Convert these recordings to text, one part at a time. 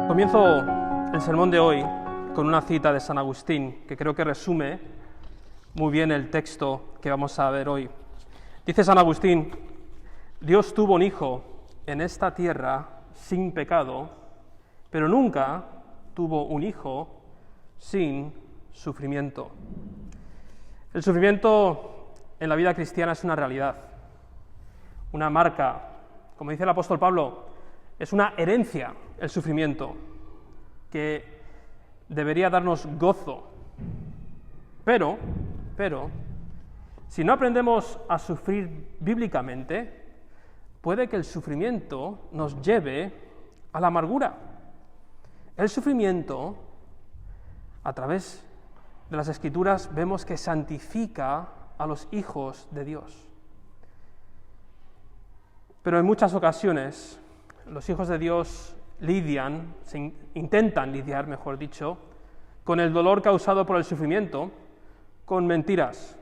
Comienzo el sermón de hoy con una cita de San Agustín que creo que resume muy bien el texto que vamos a ver hoy. Dice San Agustín: Dios tuvo un hijo en esta tierra sin pecado, pero nunca tuvo un hijo sin sufrimiento. El sufrimiento en la vida cristiana es una realidad, una marca. Como dice el apóstol Pablo, es una herencia el sufrimiento que debería darnos gozo. Pero, si no aprendemos a sufrir bíblicamente, puede que el sufrimiento nos lleve a la amargura. El sufrimiento, a través de las Escrituras, vemos que santifica a los hijos de Dios. Pero en muchas ocasiones, los hijos de Dios intentan lidiar, mejor dicho, con el dolor causado por el sufrimiento, con mentiras,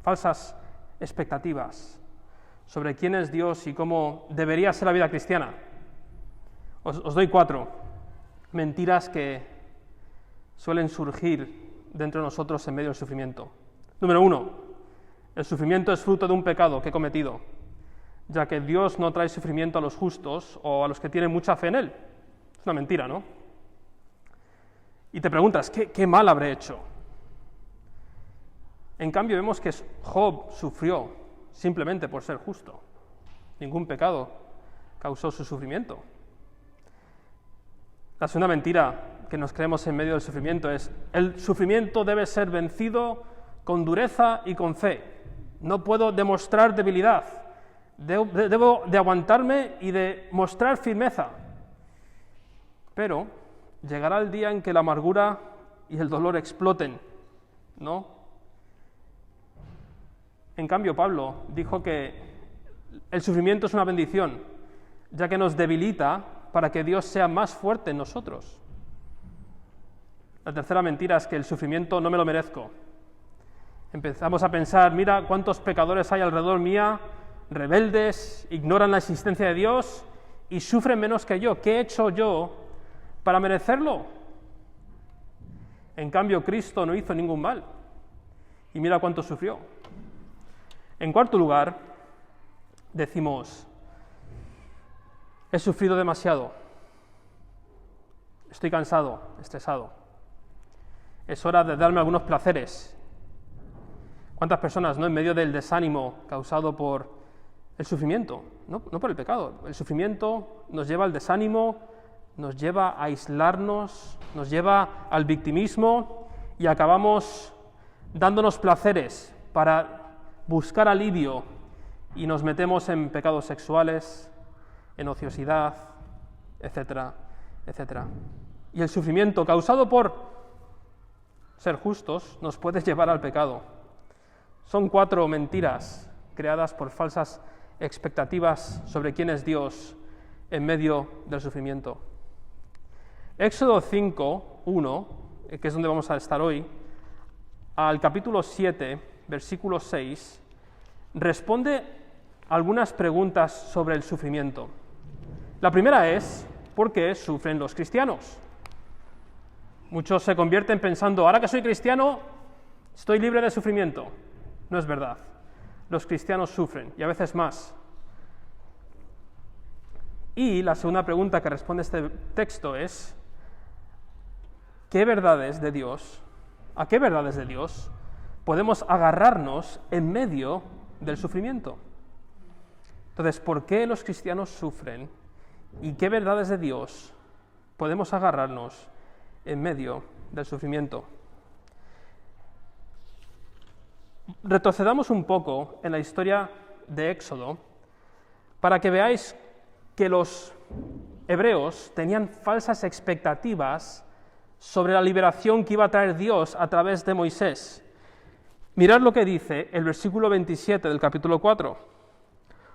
falsas expectativas sobre quién es Dios y cómo debería ser la vida cristiana. Os doy 4 mentiras que suelen surgir dentro de nosotros en medio del sufrimiento. Número 1, el sufrimiento es fruto de un pecado que he cometido, ya que Dios no trae sufrimiento a los justos o a los que tienen mucha fe en Él. Es una mentira, ¿no? Y te preguntas, ¿qué mal habré hecho? En cambio, vemos que Job sufrió simplemente por ser justo. Ningún pecado causó su sufrimiento. La segunda mentira que nos creemos en medio del sufrimiento es: el sufrimiento debe ser vencido con dureza y con fe. No puedo demostrar debilidad. Debo de aguantarme y de mostrar firmeza. Pero llegará el día en que la amargura y el dolor exploten, ¿no? En cambio, Pablo dijo que el sufrimiento es una bendición, ya que nos debilita para que Dios sea más fuerte en nosotros. La tercera mentira es que el sufrimiento no me lo merezco. Empezamos a pensar: mira cuántos pecadores hay alrededor mía, rebeldes, ignoran la existencia de Dios y sufren menos que yo. ¿Qué he hecho yo para merecerlo? En cambio, Cristo no hizo ningún mal y mira cuánto sufrió. En cuarto lugar, decimos: he sufrido demasiado, estoy cansado, estresado, es hora de darme algunos placeres. ¿Cuántas personas, en medio del desánimo causado por el sufrimiento, no por el pecado, el sufrimiento nos lleva al desánimo, nos lleva a aislarnos, nos lleva al victimismo y acabamos dándonos placeres para buscar alivio y nos metemos en pecados sexuales, en ociosidad, etcétera, etcétera. Y el sufrimiento causado por ser justos nos puede llevar al pecado. Son 4 mentiras creadas por falsas expectativas sobre quién es Dios en medio del sufrimiento. Éxodo 5:1, que es donde vamos a estar hoy, al capítulo 7, versículo 6, responde algunas preguntas sobre el sufrimiento. La primera es: ¿por qué sufren los cristianos? Muchos se convierten pensando: ahora que soy cristiano, estoy libre de sufrimiento. No es verdad. Los cristianos sufren, y a veces más. Y la segunda pregunta que responde este texto es: ¿a qué verdades de Dios podemos agarrarnos en medio del sufrimiento? Entonces, ¿por qué los cristianos sufren? ¿Y qué verdades de Dios podemos agarrarnos en medio del sufrimiento? Retrocedamos un poco en la historia de Éxodo para que veáis que los hebreos tenían falsas expectativas sobre la liberación que iba a traer Dios a través de Moisés. Mirad lo que dice el versículo 27 del capítulo 4.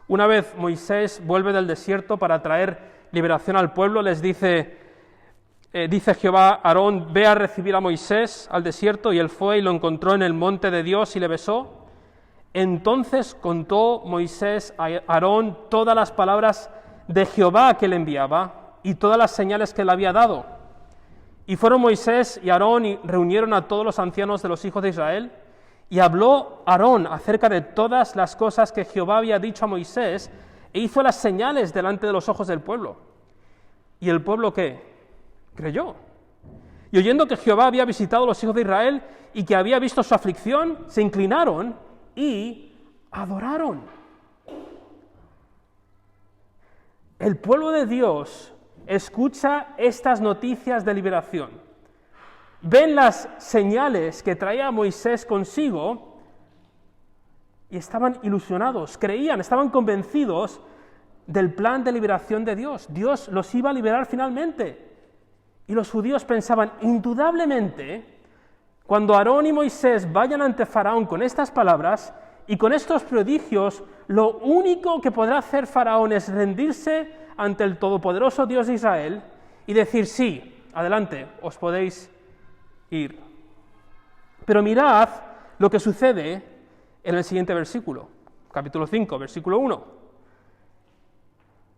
Una vez Moisés vuelve del desierto para traer liberación al pueblo, les dice Jehová a Aarón: ve a recibir a Moisés al desierto, y él fue y lo encontró en el monte de Dios y le besó. Entonces contó Moisés a Aarón todas las palabras de Jehová que le enviaba, y todas las señales que le había dado. Y fueron Moisés y Aarón y reunieron a todos los ancianos de los hijos de Israel, y habló Aarón acerca de todas las cosas que Jehová había dicho a Moisés, e hizo las señales delante de los ojos del pueblo. ¿Y el pueblo qué? Creyó. Y oyendo que Jehová había visitado a los hijos de Israel y que había visto su aflicción, se inclinaron y adoraron. El pueblo de Dios escucha estas noticias de liberación. Ven las señales que traía Moisés consigo y estaban ilusionados, creían, estaban convencidos del plan de liberación de Dios. Dios los iba a liberar finalmente. Y los judíos pensaban, indudablemente, cuando Aarón y Moisés vayan ante Faraón con estas palabras y con estos prodigios, lo único que podrá hacer Faraón es rendirse ante el todopoderoso Dios de Israel y decir, sí, adelante, os podéis ir. Pero mirad lo que sucede en el siguiente versículo, capítulo 5, versículo 1.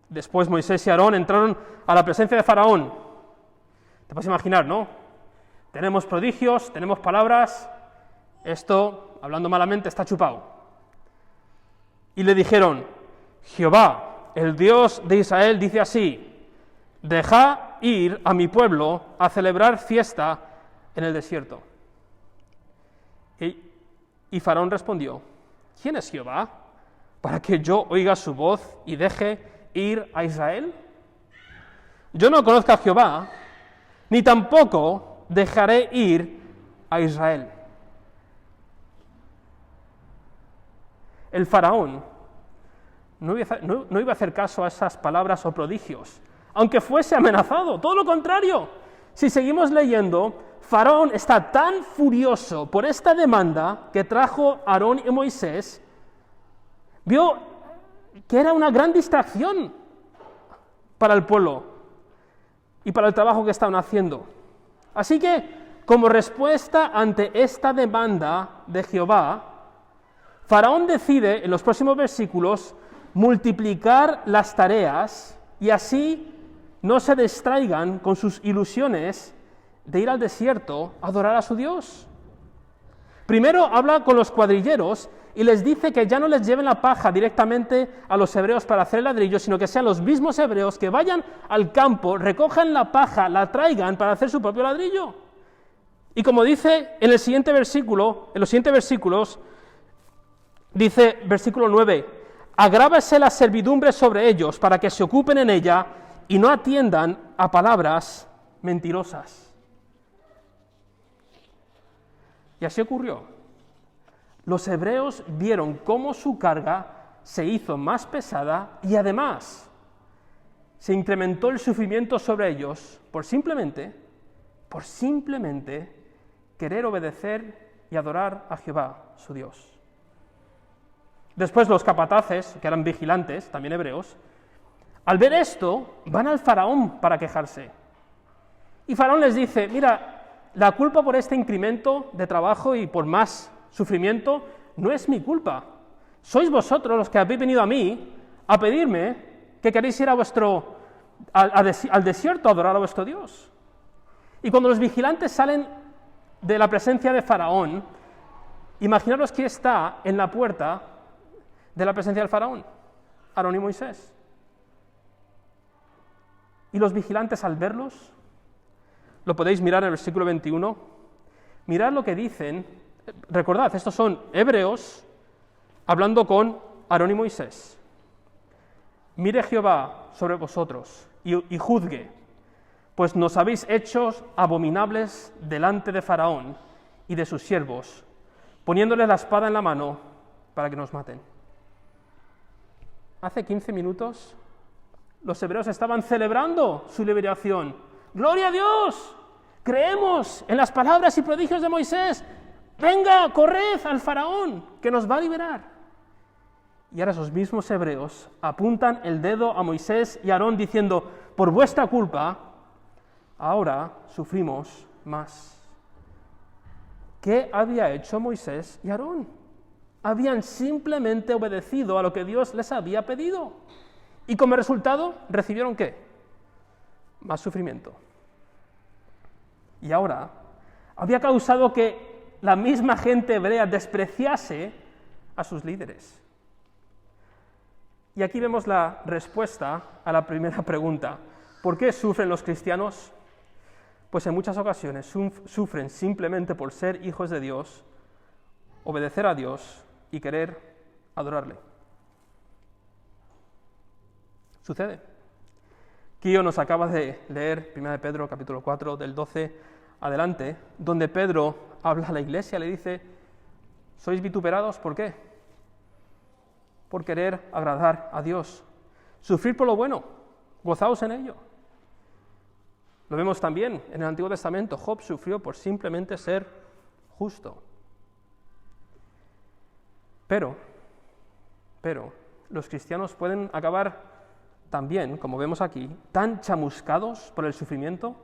Después Moisés y Aarón entraron a la presencia de Faraón. Te puedes imaginar, ¿no? Tenemos prodigios, tenemos palabras, esto, hablando malamente, está chupado. Y le dijeron, Jehová, el Dios de Israel, dice así, dejad ir a mi pueblo a celebrar fiesta en el desierto. Y Faraón respondió, ¿quién es Jehová para que yo oiga su voz y deje ir a Israel? Yo no conozco a Jehová, ni tampoco dejaré ir a Israel. El faraón no iba a hacer caso a esas palabras o prodigios, aunque fuese amenazado, todo lo contrario. Si seguimos leyendo, Faraón está tan furioso por esta demanda que trajo Aarón y Moisés, vio que era una gran distracción para el pueblo y para el trabajo que estaban haciendo. Así que, como respuesta ante esta demanda de Jehová, Faraón decide, en los próximos versículos, multiplicar las tareas y así no se distraigan con sus ilusiones de ir al desierto a adorar a su Dios. Primero habla con los cuadrilleros y les dice que ya no les lleven la paja directamente a los hebreos para hacer el ladrillo, sino que sean los mismos hebreos que vayan al campo, recojan la paja, la traigan para hacer su propio ladrillo. Y como dice en el siguiente versículo, en los siguientes versículos, dice versículo 9, agrávese la servidumbre sobre ellos para que se ocupen en ella y no atiendan a palabras mentirosas. Y así ocurrió. Los hebreos vieron cómo su carga se hizo más pesada y además se incrementó el sufrimiento sobre ellos por simplemente querer obedecer y adorar a Jehová, su Dios. Después los capataces, que eran vigilantes, también hebreos, al ver esto, van al faraón para quejarse. Y faraón les dice, mira, la culpa por este incremento de trabajo y por más sufrimiento no es mi culpa. Sois vosotros los que habéis venido a mí a pedirme que queréis ir al desierto a adorar a vuestro Dios. Y cuando los vigilantes salen de la presencia de Faraón, imaginaros que está en la puerta de la presencia del Faraón, Aarón y Moisés. Y los vigilantes al verlos, lo podéis mirar en el versículo 21, mirad lo que dicen. Recordad, estos son hebreos hablando con Aarón y Moisés. Mire Jehová sobre vosotros y juzgue, pues nos habéis hecho abominables delante de Faraón y de sus siervos, poniéndoles la espada en la mano para que nos maten. Hace 15 minutos los hebreos estaban celebrando su liberación. ¡Gloria a Dios! Creemos en las palabras y prodigios de Moisés. Venga, corred al faraón, que nos va a liberar. Y ahora esos mismos hebreos apuntan el dedo a Moisés y a Aarón diciendo, por vuestra culpa, ahora sufrimos más. ¿Qué había hecho Moisés y Aarón? Habían simplemente obedecido a lo que Dios les había pedido. Y como resultado, ¿recibieron qué? más sufrimiento. Y ahora había causado que la misma gente hebrea despreciase a sus líderes. Y aquí vemos la respuesta a la primera pregunta. ¿Por qué sufren los cristianos? Pues en muchas ocasiones sufren simplemente por ser hijos de Dios, obedecer a Dios y querer adorarle. Sucede. Kio nos acaba de leer 1 Pedro capítulo 4 del 12 adelante, donde Pedro habla a la iglesia, le dice: ¿sois vituperados? ¿Por qué? Por querer agradar a Dios. Sufrir por lo bueno, gozaos en ello. Lo vemos también en el Antiguo Testamento. Job sufrió por simplemente ser justo. Pero los cristianos pueden acabar también, como vemos aquí, tan chamuscados por el sufrimiento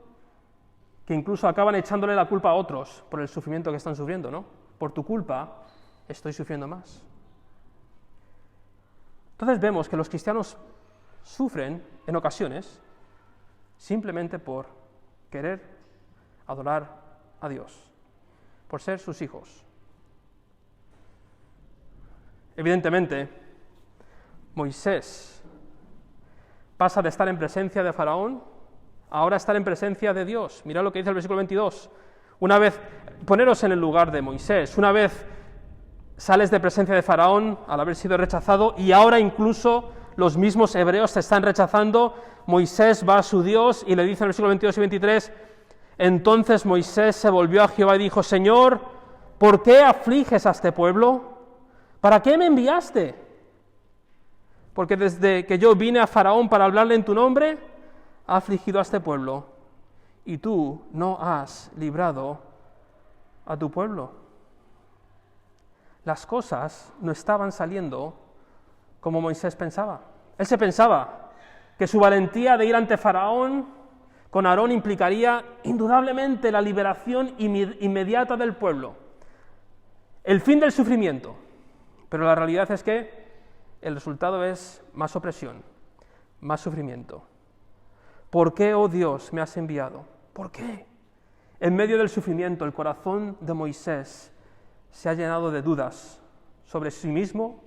que incluso acaban echándole la culpa a otros por el sufrimiento que están sufriendo, ¿no? Por tu culpa estoy sufriendo más. Entonces vemos que los cristianos sufren en ocasiones simplemente por querer adorar a Dios, por ser sus hijos. Evidentemente, Moisés pasa de estar en presencia de Faraón a ahora estar en presencia de Dios. Mirad lo que dice el versículo 22. Una vez, poneros en el lugar de Moisés, una vez sales de presencia de Faraón al haber sido rechazado y ahora incluso los mismos hebreos te están rechazando. Moisés va a su Dios y le dice en el versículo 22 y 23, entonces Moisés se volvió a Jehová y dijo, Señor, ¿por qué afliges a este pueblo? ¿Para qué me enviaste? Porque desde que yo vine a Faraón para hablarle en tu nombre, ha afligido a este pueblo, y tú no has librado a tu pueblo. Las cosas no estaban saliendo como Moisés pensaba. Él se pensaba que su valentía de ir ante Faraón con Aarón implicaría indudablemente la liberación inmediata del pueblo, el fin del sufrimiento. Pero la realidad es que el resultado es más opresión, más sufrimiento. ¿Por qué, oh Dios, me has enviado? ¿Por qué? En medio del sufrimiento, el corazón de Moisés se ha llenado de dudas sobre sí mismo,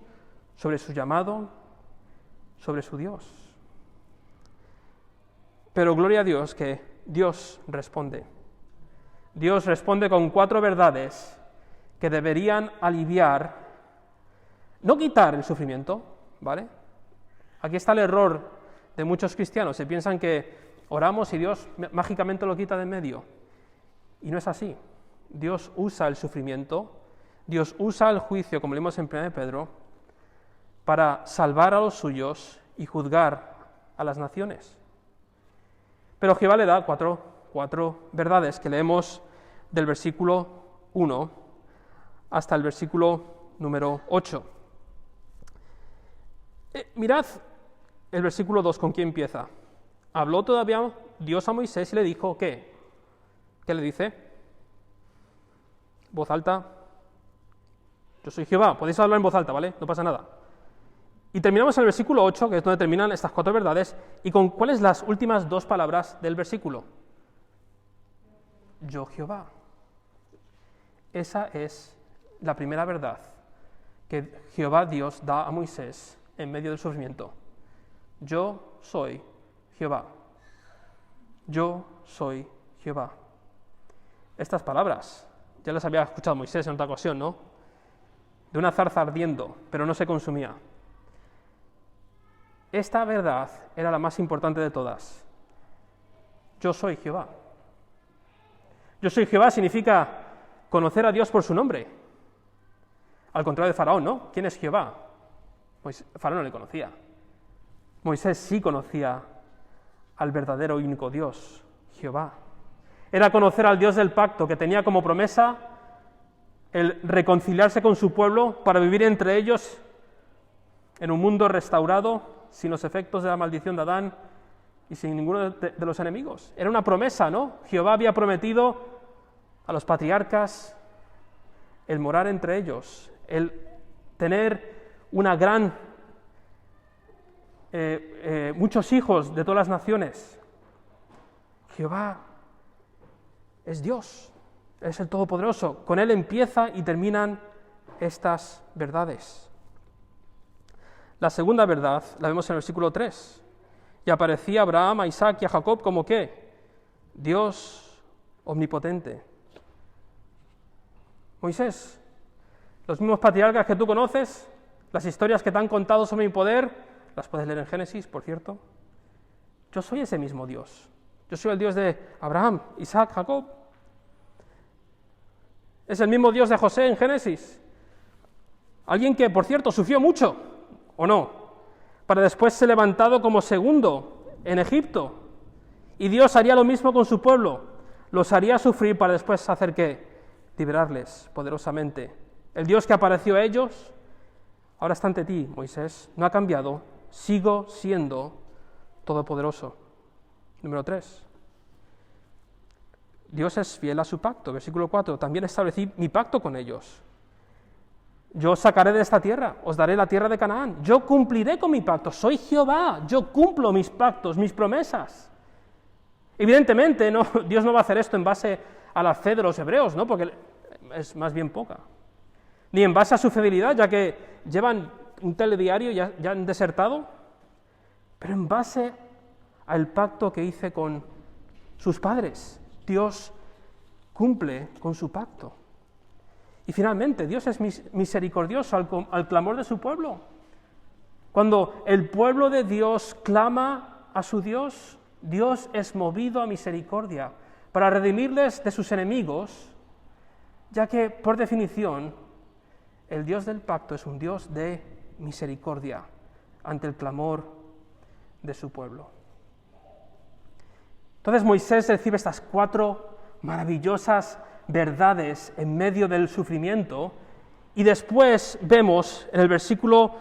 sobre su llamado, sobre su Dios. Pero gloria a Dios que Dios responde. Dios responde con 4 verdades que deberían aliviar, no quitar el sufrimiento, ¿vale? Aquí está el error de muchos cristianos. Se piensan que oramos y Dios mágicamente lo quita de en medio. Y no es así. Dios usa el sufrimiento, Dios usa el juicio, como leímos en 1 Pedro, para salvar a los suyos y juzgar a las naciones. Pero Jehová le da cuatro verdades que leemos del versículo 1 hasta el versículo número 8. Mirad el versículo 2, ¿con quién empieza? Habló todavía Dios a Moisés y le dijo, ¿qué? ¿Qué le dice? Voz alta. Yo soy Jehová. Podéis hablar en voz alta, ¿vale? No pasa nada. Y terminamos en el versículo 8, que es donde terminan estas 4 verdades, y con cuáles las últimas 2 palabras del versículo. Yo Jehová. Esa es la primera verdad que Jehová Dios da a Moisés en medio del sufrimiento. Yo soy Jehová. Yo soy Jehová. Estas palabras ya las había escuchado Moisés en otra ocasión, ¿no? De una zarza ardiendo, pero no se consumía. Esta verdad era la más importante de todas. Yo soy Jehová. Yo soy Jehová significa conocer a Dios por su nombre. Al contrario de Faraón, ¿no? ¿Quién es Jehová? Pues Faraón no le conocía. Moisés sí conocía al verdadero y único Dios, Jehová. Era conocer al Dios del pacto, que tenía como promesa el reconciliarse con su pueblo para vivir entre ellos en un mundo restaurado, sin los efectos de la maldición de Adán y sin ninguno de los enemigos. Era una promesa, ¿no? Jehová había prometido a los patriarcas el morar entre ellos, el tener una muchos hijos de todas las naciones. Jehová es Dios, es el Todopoderoso. Con Él empieza y terminan estas verdades. La segunda verdad la vemos en el versículo 3. Y aparecía a Abraham, a Isaac y a Jacob como ¿qué? Dios omnipotente. Moisés, los mismos patriarcas que tú conoces, las historias que te han contado sobre mi poder, las puedes leer en Génesis, por cierto. Yo soy ese mismo Dios. Yo soy el Dios de Abraham, Isaac, Jacob. Es el mismo Dios de José en Génesis. Alguien que, por cierto, sufrió mucho, ¿o no? Para después ser levantado como segundo en Egipto. Y Dios haría lo mismo con su pueblo. Los haría sufrir para después hacer ¿qué? Liberarles poderosamente. El Dios que apareció a ellos, ahora está ante ti, Moisés. No ha cambiado. Sigo siendo todopoderoso. Número 3. Dios es fiel a su pacto. Versículo 4. También establecí mi pacto con ellos. Yo os sacaré de esta tierra, os daré la tierra de Canaán. Yo cumpliré con mi pacto. Soy Jehová. Yo cumplo mis pactos, mis promesas. Evidentemente, Dios no va a hacer esto en base a la fe de los hebreos, ¿no? Porque es más bien poca. Ni en base a su fidelidad, ya que llevan un telediario, ya han desertado, pero en base al pacto que hice con sus padres. Dios cumple con su pacto. Y finalmente, Dios es misericordioso al clamor de su pueblo. Cuando el pueblo de Dios clama a su Dios, Dios es movido a misericordia para redimirles de sus enemigos, ya que, por definición, el Dios del pacto es un Dios de misericordia ante el clamor de su pueblo. Entonces Moisés recibe estas 4 maravillosas verdades en medio del sufrimiento, y después vemos en el versículo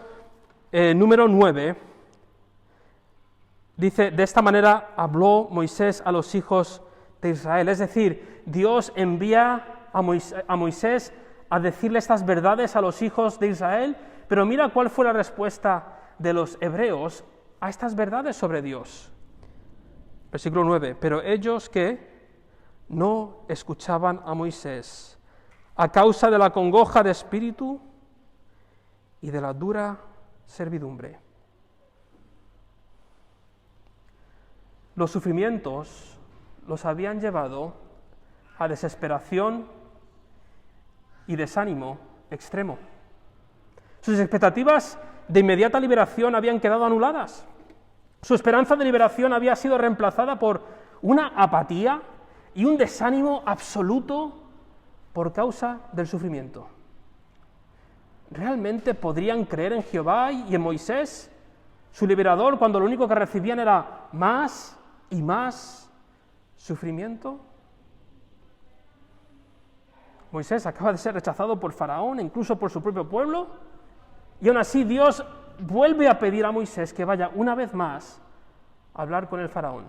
número 9, dice, de esta manera habló Moisés a los hijos de Israel. Es decir, Dios envía a Moisés a decirle estas verdades a los hijos de Israel, pero mira cuál fue la respuesta de los hebreos a estas verdades sobre Dios. Versículo 9, pero ellos que no escuchaban a Moisés a causa de la congoja de espíritu y de la dura servidumbre. Los sufrimientos los habían llevado a desesperación y desánimo extremo. Sus expectativas de inmediata liberación habían quedado anuladas. Su esperanza de liberación había sido reemplazada por una apatía y un desánimo absoluto por causa del sufrimiento. ¿Realmente podrían creer en Jehová y en Moisés, su liberador, cuando lo único que recibían era más y más sufrimiento? Moisés acaba de ser rechazado por Faraón, incluso por su propio pueblo, y aún así Dios vuelve a pedir a Moisés que vaya una vez más a hablar con el Faraón.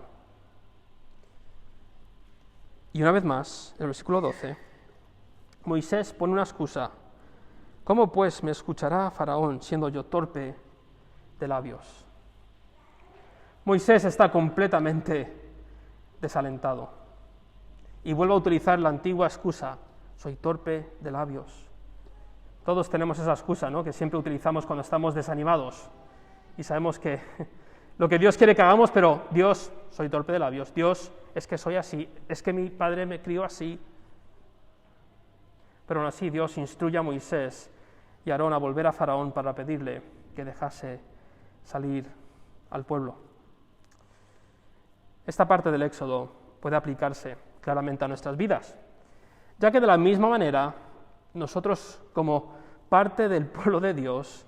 Y una vez más, en el versículo 12, Moisés pone una excusa. ¿Cómo pues me escuchará Faraón siendo yo torpe de labios? Moisés está completamente desalentado y vuelve a utilizar la antigua excusa, soy torpe de labios. Todos tenemos esa excusa, ¿no?, que siempre utilizamos cuando estamos desanimados y sabemos que lo que Dios quiere que hagamos, pero Dios, soy torpe de labios, Dios, es que soy así, es que mi padre me crió así. Pero aún así Dios instruye a Moisés y a Aarón a volver a Faraón para pedirle que dejase salir al pueblo. Esta parte del Éxodo puede aplicarse claramente a nuestras vidas, ya que de la misma manera nosotros, como parte del pueblo de Dios,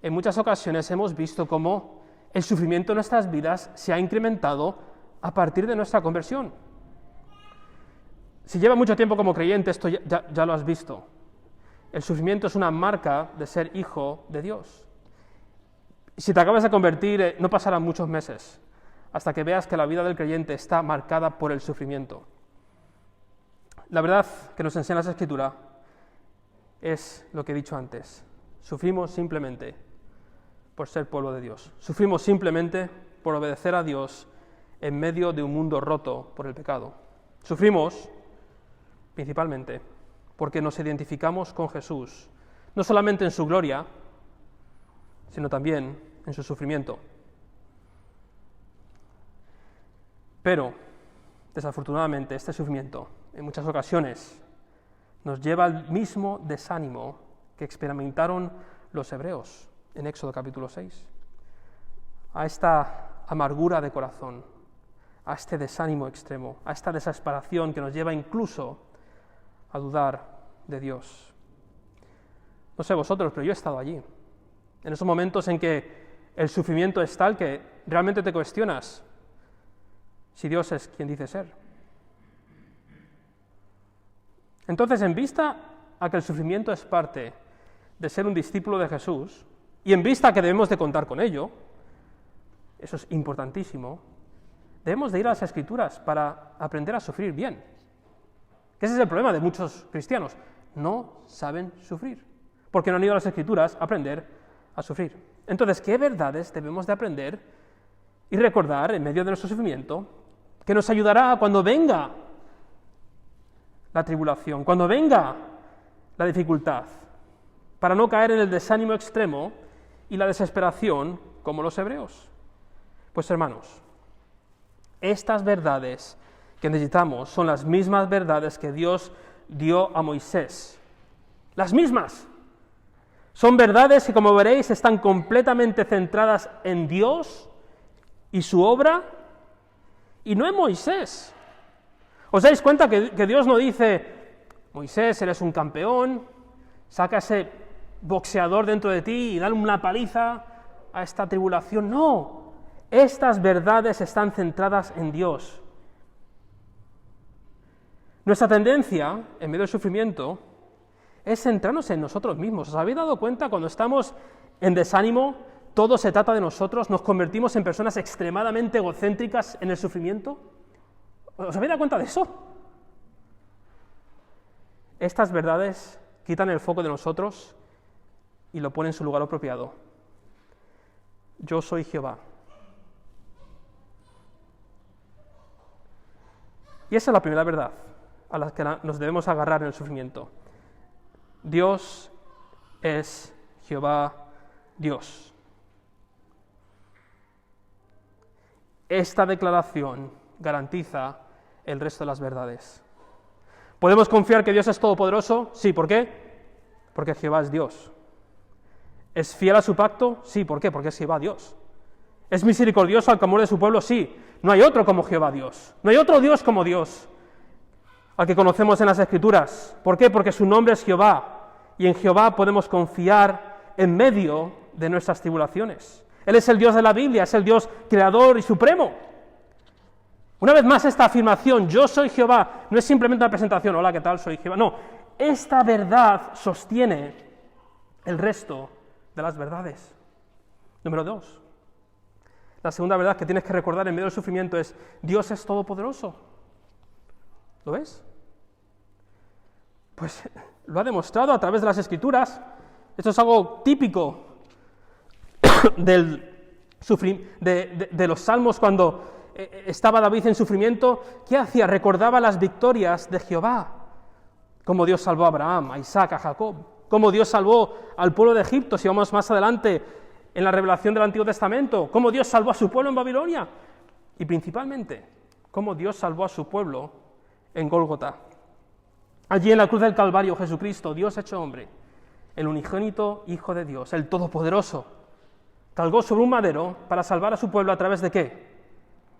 en muchas ocasiones hemos visto cómo el sufrimiento en nuestras vidas se ha incrementado a partir de nuestra conversión. Si lleva mucho tiempo como creyente, esto ya lo has visto. El sufrimiento es una marca de ser hijo de Dios. Si te acabas de convertir, no pasarán muchos meses hasta que veas que la vida del creyente está marcada por el sufrimiento. La verdad que nos enseña la Escritura es lo que he dicho antes. Sufrimos simplemente por ser pueblo de Dios. Sufrimos simplemente por obedecer a Dios en medio de un mundo roto por el pecado. Sufrimos principalmente porque nos identificamos con Jesús, no solamente en su gloria, sino también en su sufrimiento. Pero, desafortunadamente, este sufrimiento, en muchas ocasiones, nos lleva al mismo desánimo que experimentaron los hebreos en Éxodo capítulo 6, a esta amargura de corazón, a este desánimo extremo, a esta desesperación que nos lleva incluso a dudar de Dios. No sé vosotros, pero yo he estado allí, en esos momentos en que el sufrimiento es tal que realmente te cuestionas si Dios es quien dice ser. Entonces, en vista a que el sufrimiento es parte de ser un discípulo de Jesús, y en vista a que debemos de contar con ello, eso es importantísimo, debemos de ir a las Escrituras para aprender a sufrir bien. Ese es el problema de muchos cristianos, no saben sufrir, porque no han ido a las Escrituras a aprender a sufrir. Entonces, ¿qué verdades debemos de aprender y recordar en medio de nuestro sufrimiento que nos ayudará cuando venga la tribulación, cuando venga la dificultad, para no caer en el desánimo extremo y la desesperación como los hebreos? Pues hermanos, estas verdades que necesitamos son las mismas verdades que Dios dio a Moisés. Las mismas. Son verdades que, como veréis, están completamente centradas en Dios y su obra, y no en Moisés. ¿Os dais cuenta que Dios no dice, Moisés, eres un campeón, saca ese boxeador dentro de ti y dale una paliza a esta tribulación? No, estas verdades están centradas en Dios. Nuestra tendencia, en medio del sufrimiento, es centrarnos en nosotros mismos. ¿Os habéis dado cuenta cuando estamos en desánimo, todo se trata de nosotros, nos convertimos en personas extremadamente egocéntricas en el sufrimiento? ¿Os habéis dado cuenta de eso? Estas verdades quitan el foco de nosotros y lo ponen en su lugar apropiado. Yo soy Jehová. Y esa es la primera verdad a la que nos debemos agarrar en el sufrimiento. Dios es Jehová Dios. Esta declaración garantiza el resto de las verdades. ¿Podemos confiar que Dios es todopoderoso? Sí, ¿por qué? Porque Jehová es Dios. ¿Es fiel a su pacto? Sí, ¿por qué? Porque es Jehová Dios. ¿Es misericordioso al clamor de su pueblo? Sí. No hay otro como Jehová Dios. No hay otro Dios como Dios, al que conocemos en las Escrituras. ¿Por qué? Porque su nombre es Jehová, y en Jehová podemos confiar en medio de nuestras tribulaciones. Él es el Dios de la Biblia, es el Dios creador y supremo. Una vez más, esta afirmación, yo soy Jehová, no es simplemente una presentación, hola, ¿qué tal? Soy Jehová. No, esta verdad sostiene el resto de las verdades. Número 2. La segunda verdad que tienes que recordar en medio del sufrimiento es, Dios es todopoderoso. ¿Lo ves? Pues lo ha demostrado a través de las Escrituras. Esto es algo típico de los salmos cuando estaba David en sufrimiento. ¿Qué hacía? Recordaba las victorias de Jehová, como Dios salvó a Abraham, a Isaac, a Jacob, como Dios salvó al pueblo de Egipto, si vamos más adelante en la revelación del Antiguo Testamento, como Dios salvó a su pueblo en Babilonia, y principalmente, como Dios salvó a su pueblo en Gólgota. Allí en la cruz del Calvario, Jesucristo, Dios hecho hombre, el unigénito Hijo de Dios, el Todopoderoso, cargó sobre un madero para salvar a su pueblo a través de ¿qué?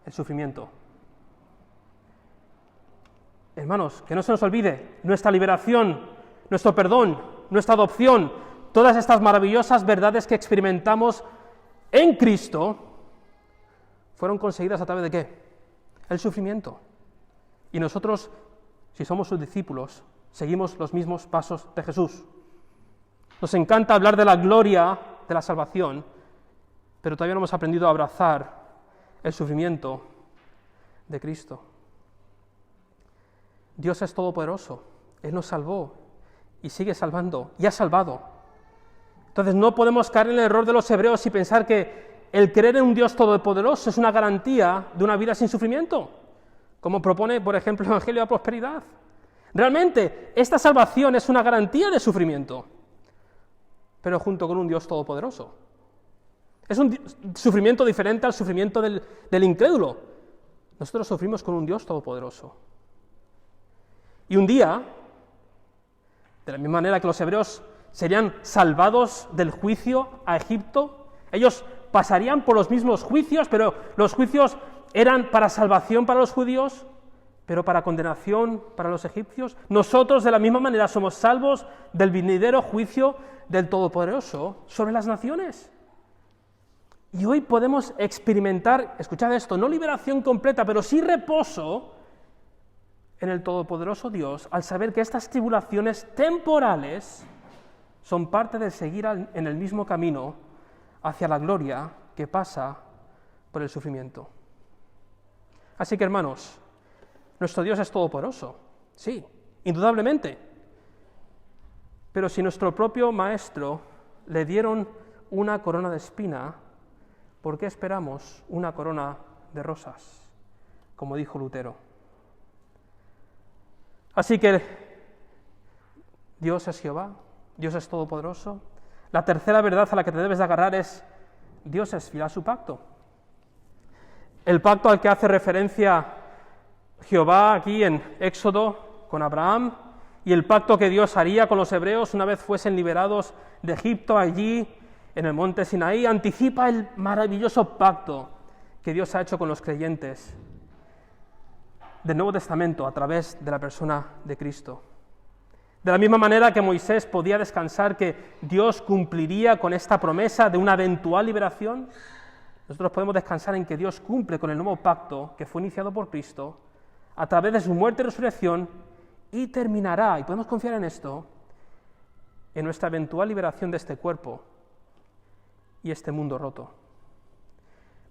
El sufrimiento. Hermanos, que no se nos olvide, nuestra liberación, nuestro perdón, nuestra adopción, todas estas maravillosas verdades que experimentamos en Cristo, fueron conseguidas a través de ¿qué? El sufrimiento. Y nosotros, si somos sus discípulos, seguimos los mismos pasos de Jesús. Nos encanta hablar de la gloria de la salvación, pero todavía no hemos aprendido a abrazar el sufrimiento de Cristo. Dios es todopoderoso, Él nos salvó y sigue salvando, y ha salvado. Entonces no podemos caer en el error de los hebreos y pensar que el creer en un Dios todopoderoso es una garantía de una vida sin sufrimiento, como propone, por ejemplo, el Evangelio de la Prosperidad. Realmente, esta salvación es una garantía de sufrimiento, pero junto con un Dios todopoderoso. Es un sufrimiento diferente al sufrimiento del incrédulo. Nosotros sufrimos con un Dios todopoderoso. Y un día, de la misma manera que los hebreos serían salvados del juicio a Egipto, ellos pasarían por los mismos juicios, pero los juicios eran para salvación para los judíos, pero para condenación para los egipcios. Nosotros de la misma manera somos salvos del venidero juicio del Todopoderoso sobre las naciones. Y hoy podemos experimentar, escuchad esto, no liberación completa, pero sí reposo en el Todopoderoso Dios, al saber que estas tribulaciones temporales son parte de seguir en el mismo camino hacia la gloria que pasa por el sufrimiento. Así que, hermanos, nuestro Dios es todopoderoso, sí, indudablemente. Pero si nuestro propio Maestro le dieron una corona de espina, ¿por qué esperamos una corona de rosas? Como dijo Lutero. Así que Dios es Jehová, Dios es todopoderoso. La tercera verdad a la que te debes de agarrar es: Dios es fiel a su pacto. El pacto al que hace referencia Jehová aquí en Éxodo con Abraham, y el pacto que Dios haría con los hebreos una vez fuesen liberados de Egipto allí en el monte Sinaí, anticipa el maravilloso pacto que Dios ha hecho con los creyentes del Nuevo Testamento a través de la persona de Cristo. De la misma manera que Moisés podía descansar que Dios cumpliría con esta promesa de una eventual liberación, nosotros podemos descansar en que Dios cumple con el nuevo pacto que fue iniciado por Cristo a través de su muerte y resurrección, y terminará, y podemos confiar en esto, en nuestra eventual liberación de este cuerpo y este mundo roto.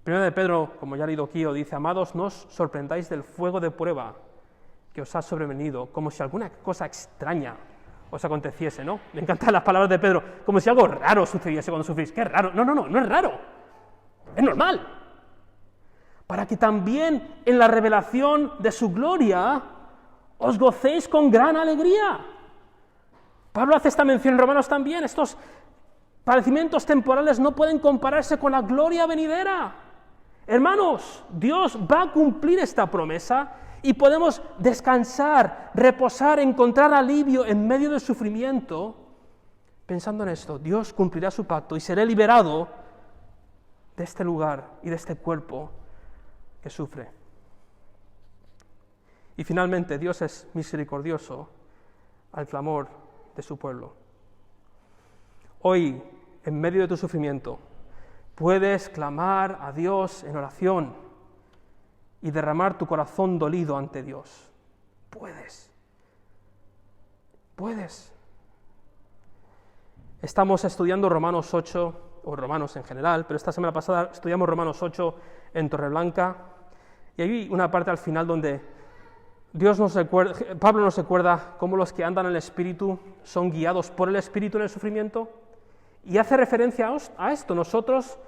Primero de Pedro, como ya he leído aquí, dice: amados, no os sorprendáis del fuego de prueba que os ha sobrevenido, como si alguna cosa extraña os aconteciese, ¿no? Me encantan las palabras de Pedro, como si algo raro sucediese cuando sufrís. ¡Qué raro! No es raro, es normal. Para que también en la revelación de su gloria os gocéis con gran alegría. Pablo hace esta mención en Romanos también: estos padecimientos temporales no pueden compararse con la gloria venidera. Hermanos, Dios va a cumplir esta promesa y podemos descansar, reposar, encontrar alivio en medio del sufrimiento, pensando en esto: Dios cumplirá su pacto y seré liberado de este lugar y de este cuerpo que sufre. Y finalmente, Dios es misericordioso al clamor de su pueblo. Hoy, en medio de tu sufrimiento, puedes clamar a Dios en oración y derramar tu corazón dolido ante Dios. Puedes. Estamos estudiando Romanos 8, o Romanos en general, pero esta semana pasada estudiamos Romanos 8 en Torreblanca, y hay una parte al final donde Pablo nos recuerda cómo los que andan en el Espíritu son guiados por el Espíritu en el sufrimiento, y hace referencia a esto. Nosotros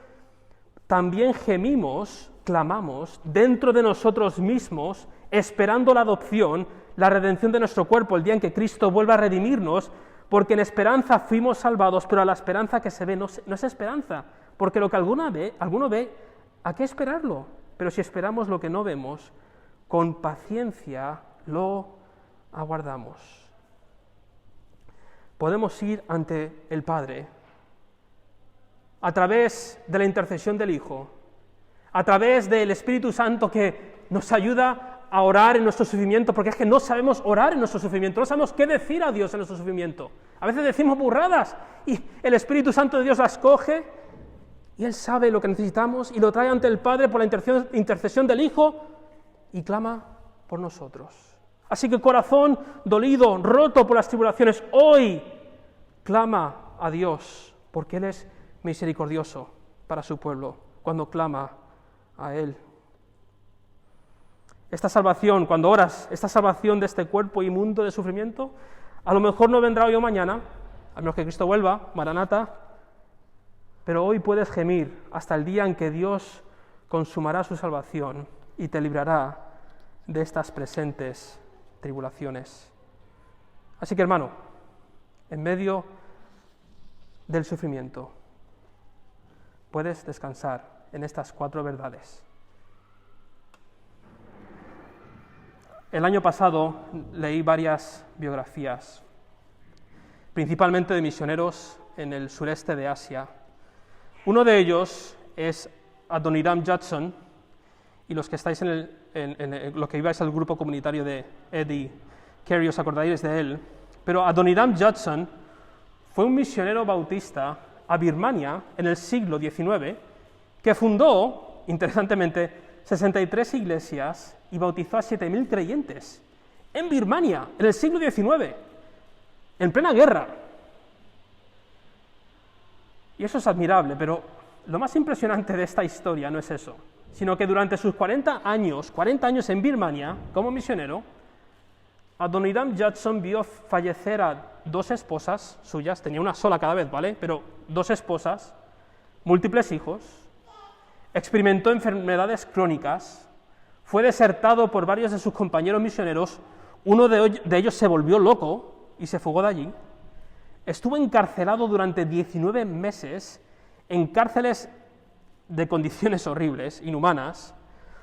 también gemimos, clamamos, dentro de nosotros mismos, esperando la adopción, la redención de nuestro cuerpo, el día en que Cristo vuelva a redimirnos, porque en esperanza fuimos salvados, pero a la esperanza que se ve no es esperanza, porque lo que alguno ve, ¿a qué esperarlo? Pero si esperamos lo que no vemos, con paciencia lo aguardamos. Podemos ir ante el Padre a través de la intercesión del Hijo, a través del Espíritu Santo que nos ayuda a orar en nuestro sufrimiento, porque es que no sabemos orar en nuestro sufrimiento, no sabemos qué decir a Dios en nuestro sufrimiento. A veces decimos burradas y el Espíritu Santo de Dios las coge y Él sabe lo que necesitamos y lo trae ante el Padre por la intercesión del Hijo y clama por nosotros. Así que corazón dolido, roto por las tribulaciones, hoy clama a Dios, porque Él es misericordioso para su pueblo cuando clama a Él. Esta salvación, cuando oras, esta salvación de este cuerpo inmundo de sufrimiento, a lo mejor no vendrá hoy o mañana, a menos que Cristo vuelva, Maranata, pero hoy puedes gemir hasta el día en que Dios consumará su salvación y te librará de estas presentes tribulaciones. Así que, hermano, en medio del sufrimiento, puedes descansar en estas 4 verdades. El año pasado leí varias biografías, principalmente de misioneros en el sureste de Asia. Uno de ellos es Adoniram Judson, y los que estáis lo que ibais al grupo comunitario de Eddie Carey os acordaréis de él, pero Adoniram Judson fue un misionero bautista a Birmania en el siglo XIX que fundó, interesantemente, 63 iglesias y bautizó a 7.000 creyentes en Birmania en el siglo XIX, en plena guerra. Y eso es admirable, pero lo más impresionante de esta historia no es eso, sino que durante sus 40 años en Birmania, como misionero, Adoniram Judson vio fallecer a 2 esposas suyas, tenía una sola cada vez, ¿vale? Pero 2 esposas, múltiples hijos, experimentó enfermedades crónicas, fue desertado por varios de sus compañeros misioneros, uno de ellos se volvió loco y se fugó de allí, estuvo encarcelado durante 19 meses en cárceles de condiciones horribles, inhumanas,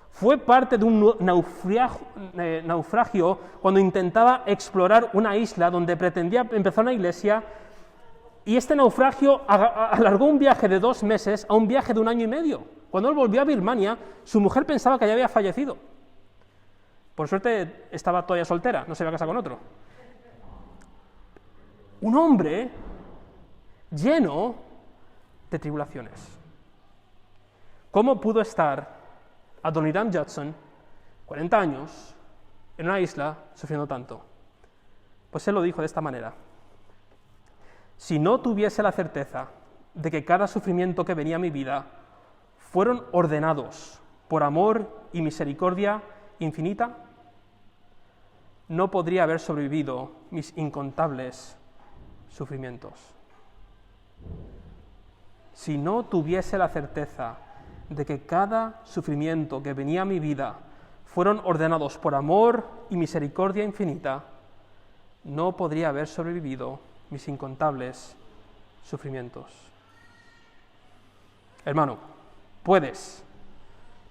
fue parte de un naufragio cuando intentaba explorar una isla donde pretendía empezar una iglesia, y este naufragio alargó un viaje de 2 meses a un viaje de 1 año y medio. Cuando él volvió a Birmania, su mujer pensaba que ya había fallecido. Por suerte estaba todavía soltera, no se iba a casar con otro. Un hombre lleno de tribulaciones. ¿Cómo pudo estar Adoniram Judson, 40 años, en una isla, sufriendo tanto? Pues él lo dijo de esta manera: si no tuviese la certeza de que cada sufrimiento que venía a mi vida fueron ordenados por amor y misericordia infinita, no podría haber sobrevivido mis incontables sufrimientos. Si no tuviese la certeza de que cada sufrimiento que venía a mi vida fueron ordenados por amor y misericordia infinita, no podría haber sobrevivido mis incontables sufrimientos. Hermano, puedes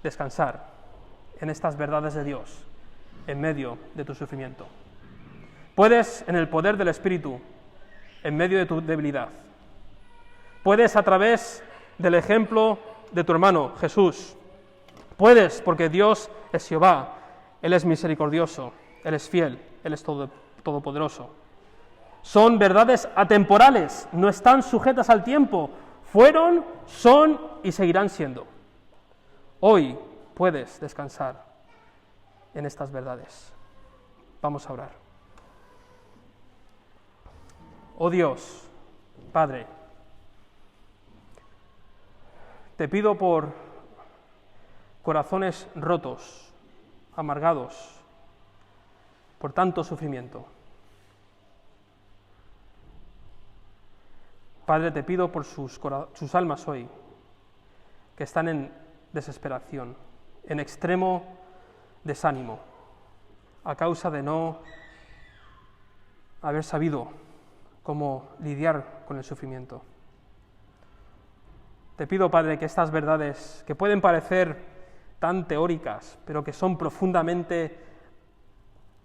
descansar en estas verdades de Dios en medio de tu sufrimiento. Puedes, en el poder del Espíritu, en medio de tu debilidad. Puedes a través del ejemplo de tu hermano Jesús. Puedes porque Dios es Jehová, Él es misericordioso, Él es fiel, Él es todopoderoso. Son verdades atemporales, no están sujetas al tiempo. Fueron, son y seguirán siendo. Hoy puedes descansar en estas verdades. Vamos a orar. Oh Dios, Padre, te pido por corazones rotos, amargados, por tanto sufrimiento. Padre, te pido por sus almas hoy, que están en desesperación, en extremo desánimo, a causa de no haber sabido cómo lidiar con el sufrimiento. Te pido, Padre, que estas verdades, que pueden parecer tan teóricas, pero que son profundamente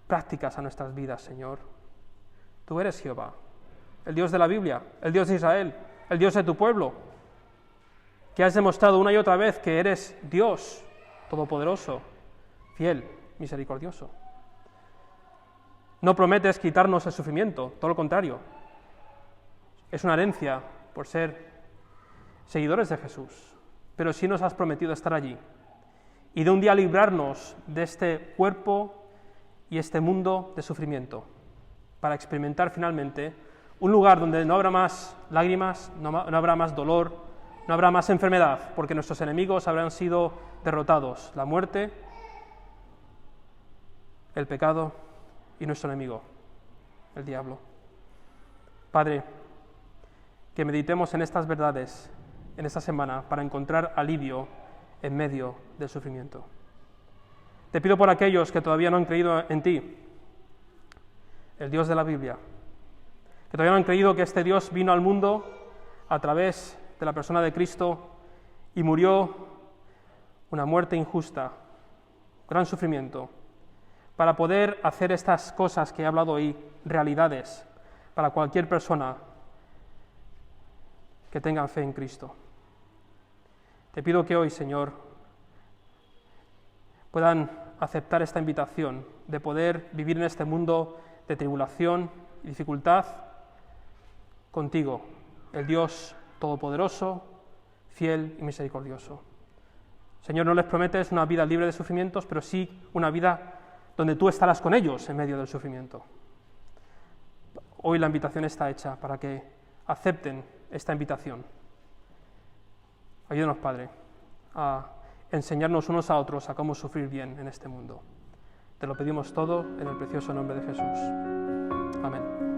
prácticas a nuestras vidas, Señor. Tú eres Jehová, el Dios de la Biblia, el Dios de Israel, el Dios de tu pueblo, que has demostrado una y otra vez que eres Dios todopoderoso, fiel, misericordioso. No prometes quitarnos el sufrimiento, todo lo contrario. Es una herencia por ser seguidores de Jesús, pero sí nos has prometido estar allí y de un día librarnos de este cuerpo y este mundo de sufrimiento, para experimentar finalmente un lugar donde no habrá más lágrimas, no habrá más dolor, no habrá más enfermedad, porque nuestros enemigos habrán sido derrotados, la muerte, el pecado y nuestro enemigo, el diablo. Padre, que meditemos en estas verdades en esta semana para encontrar alivio en medio del sufrimiento. Te pido por aquellos que todavía no han creído en ti, el Dios de la Biblia, que todavía no han creído que este Dios vino al mundo a través de la persona de Cristo y murió una muerte injusta, gran sufrimiento, para poder hacer estas cosas que he hablado hoy realidades para cualquier persona que tenga fe en Cristo. Te pido que hoy, Señor, puedan aceptar esta invitación de poder vivir en este mundo de tribulación y dificultad contigo, el Dios todopoderoso, fiel y misericordioso. Señor, no les prometes una vida libre de sufrimientos, pero sí una vida donde tú estarás con ellos en medio del sufrimiento. Hoy la invitación está hecha para que acepten esta invitación. Ayúdanos, Padre, a enseñarnos unos a otros a cómo sufrir bien en este mundo. Te lo pedimos todo en el precioso nombre de Jesús. Amén.